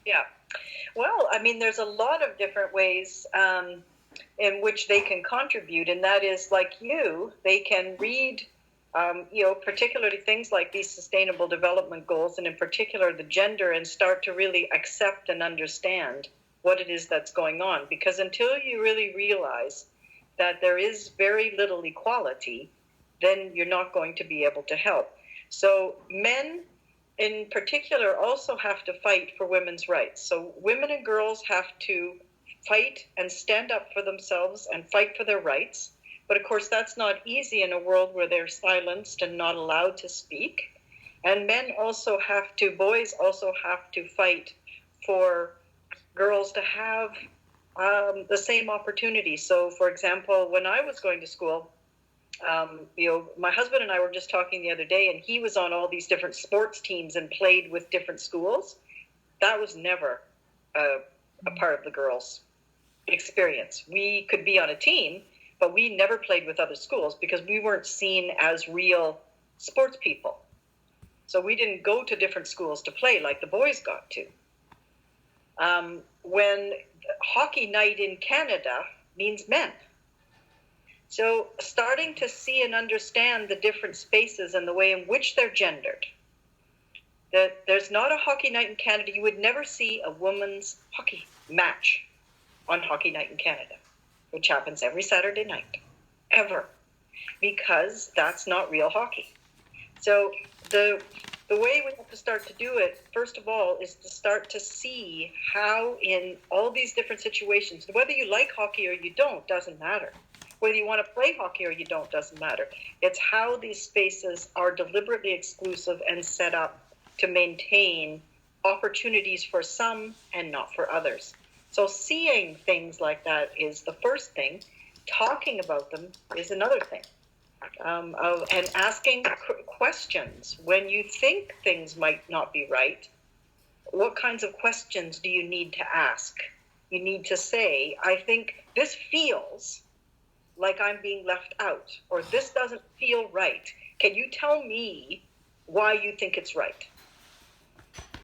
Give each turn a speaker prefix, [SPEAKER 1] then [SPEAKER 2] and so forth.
[SPEAKER 1] Yeah. Well, I mean, there's a lot of different ways in which they can contribute, and that is like they can read, particularly things like these sustainable development goals, and in particular the gender, and start to really accept and understand what it is that's going on. Because until you really realize that there is very little equality, then you're not going to be able to help. So men in particular also have to fight for women's rights. So women and girls have to fight and stand up for themselves and fight for their rights. But of course, that's not easy in a world where they're silenced and not allowed to speak. And boys also have to fight for girls to have the same opportunity. So, for example, when I was going to school, my husband and I were just talking the other day, and he was on all these different sports teams and played with different schools. That was never a part of the girls' experience. We could be on a team, but we never played with other schools because we weren't seen as real sports people. So we didn't go to different schools to play like the boys got to. When hockey night in Canada means men. So starting to see and understand the different spaces and the way in which they're gendered. That there's not a hockey night in Canada. You would never see a women's hockey match on Hockey Night in Canada, which happens every Saturday night, ever, because that's not real hockey. So the way we have to start to do it, first of all, is to start to see how in all these different situations, whether you like hockey or you don't, doesn't matter. Whether you want to play hockey or you don't, doesn't matter. It's how these spaces are deliberately exclusive and set up to maintain opportunities for some and not for others. So seeing things like that is the first thing. Talking about them is another thing. And asking questions. When you think things might not be right, what kinds of questions do you need to ask? You need to say, I think this feels like I'm being left out, or this doesn't feel right. Can you tell me why you think it's right?